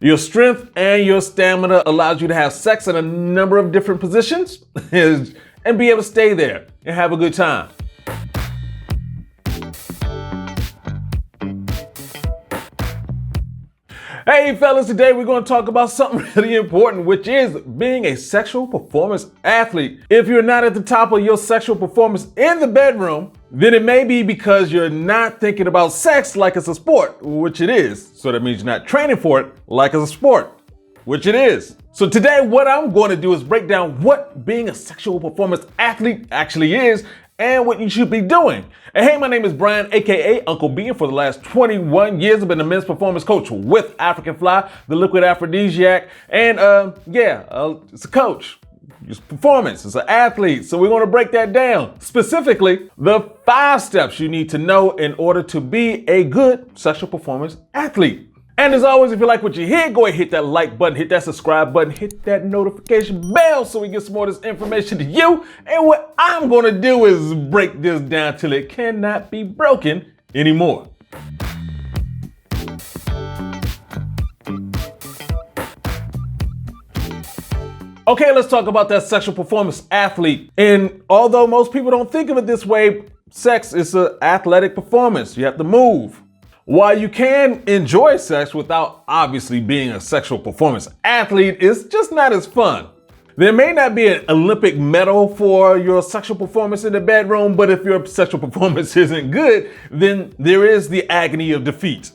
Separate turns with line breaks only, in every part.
Your strength and your stamina allows you to have sex in a number of different positions and be able to stay there and have a good time. Hey fellas, today we're going to talk about something really important, which is being a sexual performance athlete. If you're not at the top of your sexual performance in the bedroom, then it may be because you're not thinking about sex like it's a sport, which it is. So that means you're not training for it like it's a sport, which it is. So today what I'm going to do is break down what being a sexual performance athlete actually is and what you should be doing. And hey, my name is Brian, aka Uncle B, and for the last 21 years I've been a men's performance coach with African Fly, the liquid aphrodisiac, and it's a coach. It's performance, it's an athlete. So we're gonna break that down. Specifically, the 5 steps you need to know in order to be a good sexual performance athlete. And as always, if you like what you hear, go ahead, hit that like button, hit that subscribe button, hit that notification bell so we get some more of this information to you. And what I'm gonna do is break this down till it cannot be broken anymore. Okay, let's talk about that sexual performance athlete. And although most people don't think of it this way, sex is an athletic performance. You have to move. While you can enjoy sex without obviously being a sexual performance athlete, it's just not as fun. There may not be an Olympic medal for your sexual performance in the bedroom, but if your sexual performance isn't good, then there is the agony of defeat.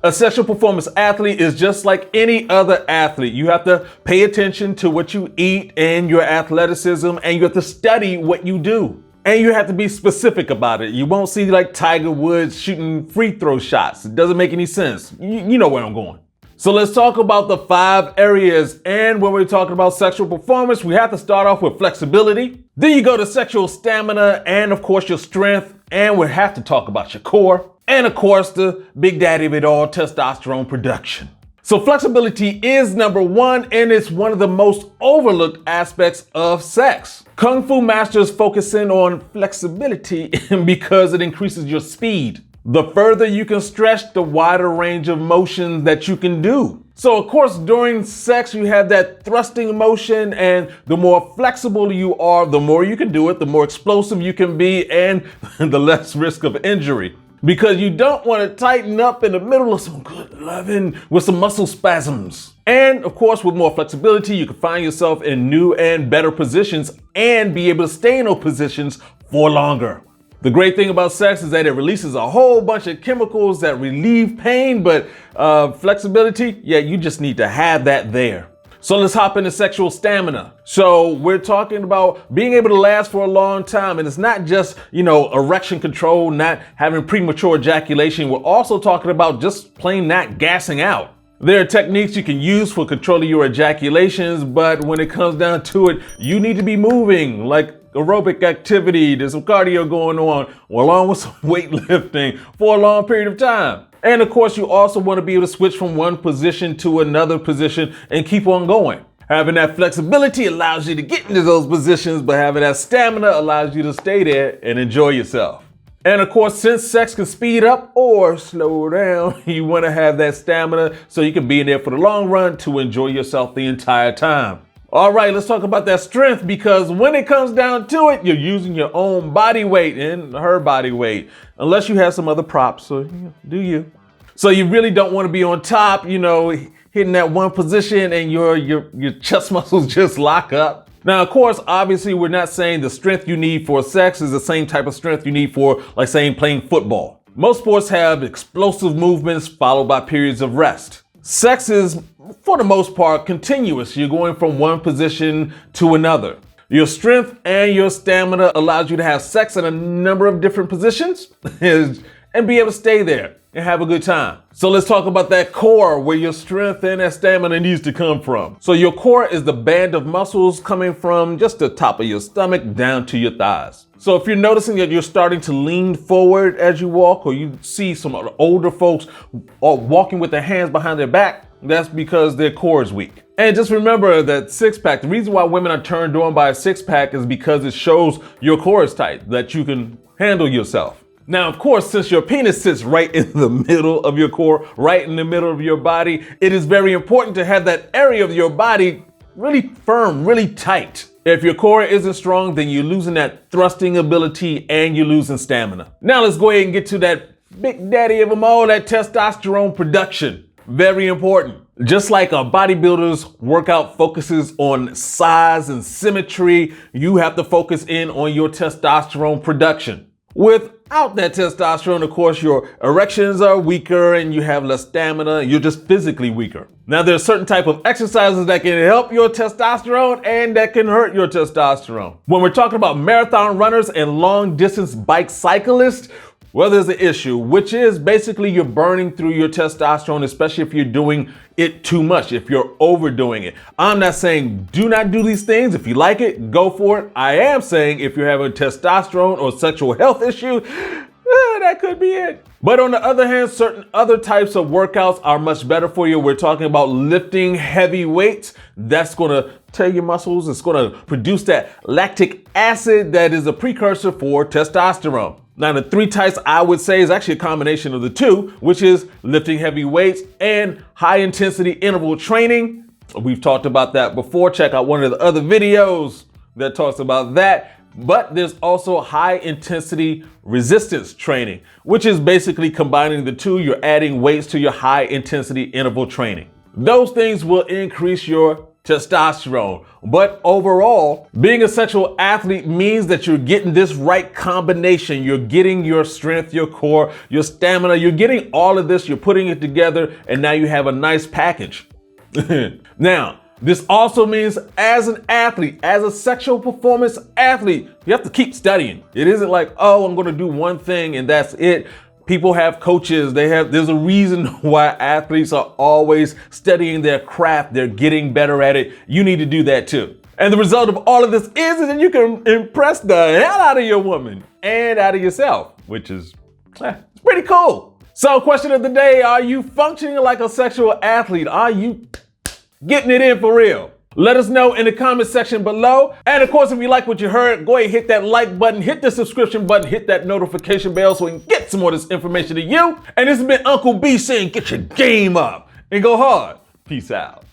A sexual performance athlete is just like any other athlete. You have to pay attention to what you eat and your athleticism, and you have to study what you do. And you have to be specific about it. You won't see like Tiger Woods shooting free throw shots. It doesn't make any sense. You know where I'm going. So let's talk about the 5 areas. And when we're talking about sexual performance, we have to start off with flexibility. Then you go to sexual stamina and of course your strength. And we have to talk about your core. And of course, the big daddy of it all, testosterone production. So flexibility is number 1, and it's one of the most overlooked aspects of sex. Kung Fu masters focus in on flexibility because it increases your speed. The further you can stretch, the wider range of motion that you can do. So of course, during sex, you have that thrusting motion, and the more flexible you are, the more you can do it, the more explosive you can be, and the less risk of injury. Because you don't want to tighten up in the middle of some good loving with some muscle spasms. And of course, with more flexibility, you can find yourself in new and better positions and be able to stay in those positions for longer. The great thing about sex is that it releases a whole bunch of chemicals that relieve pain, but flexibility, you just need to have that there. So let's hop into sexual stamina. So we're talking about being able to last for a long time. And it's not just, erection control, not having premature ejaculation. We're also talking about just plain not gassing out. There are techniques you can use for controlling your ejaculations, but when it comes down to it, you need to be moving, like aerobic activity. There's some cardio going on, along with some weightlifting for a long period of time. And of course, you also want to be able to switch from one position to another position and keep on going. Having that flexibility allows you to get into those positions, but having that stamina allows you to stay there and enjoy yourself. And of course, since sex can speed up or slow down, you want to have that stamina so you can be in there for the long run to enjoy yourself the entire time. All right, let's talk about that strength, because when it comes down to it, you're using your own body weight and her body weight, unless you have some other props, so do you. So you really don't want to be on top, hitting that one position and your chest muscles just lock up. Now, of course, obviously, we're not saying the strength you need for sex is the same type of strength you need for, like saying, playing football. Most sports have explosive movements followed by periods of rest. Sex is, for the most part, continuous. You're going from one position to another. Your strength and your stamina allows you to have sex in a number of different positions and be able to stay there and have a good time. So let's talk about that core, where your strength and that stamina needs to come from. So your core is the band of muscles coming from just the top of your stomach down to your thighs. So if you're noticing that you're starting to lean forward as you walk, or you see some older folks walking with their hands behind their back, that's because their core is weak. And just remember that 6-pack, the reason why women are turned on by a 6-pack is because it shows your core is tight, that you can handle yourself. Now, of course, since your penis sits right in the middle of your core, right in the middle of your body, it is very important to have that area of your body really firm, really tight. If your core isn't strong, then you're losing that thrusting ability and you're losing stamina. Now let's go ahead and get to that big daddy of them all, that testosterone production. Very important. Just like a bodybuilder's workout focuses on size and symmetry, you have to focus in on your testosterone production. Without that testosterone, of course, your erections are weaker and you have less stamina. You're just physically weaker. Now, there's certain type of exercises that can help your testosterone and that can hurt your testosterone. When we're talking about marathon runners and long distance bike cyclists, well, there's an issue, which is basically you're burning through your testosterone, especially if you're doing it too much, if you're overdoing it. I'm not saying do not do these things. If you like it, go for it. I am saying if you have a testosterone or sexual health issue, that could be it. But on the other hand, certain other types of workouts are much better for you. We're talking about lifting heavy weights. That's going to tear your muscles. It's going to produce that lactic acid that is a precursor for testosterone. Now, the three types I would say is actually a combination of the two, which is lifting heavy weights and high intensity interval training. We've talked about that before. Check out one of the other videos that talks about that. But there's also high intensity resistance training, which is basically combining the two. You're adding weights to your high intensity interval training. Those things will increase your testosterone. But overall, being a sexual athlete means that you're getting this right combination. You're getting your strength, your core, your stamina. You're getting all of this. You're putting it together, and now you have a nice package. Now, this also means as an athlete, as a sexual performance athlete, you have to keep studying. It isn't like, oh, I'm going to do one thing and that's it. People have coaches. There's a reason why athletes are always studying their craft. They're getting better at it. You need to do that too. And the result of all of this is that you can impress the hell out of your woman and out of yourself, which is it's pretty cool. So, question of the day, are you functioning like a sexual athlete? Are you getting it in for real? Let us know in the comment section below. And of course, if you like what you heard, go ahead and hit that like button, hit the subscription button, hit that notification bell so we can get some more of this information to you. And this has been Uncle B saying, get your game up and go hard. Peace out.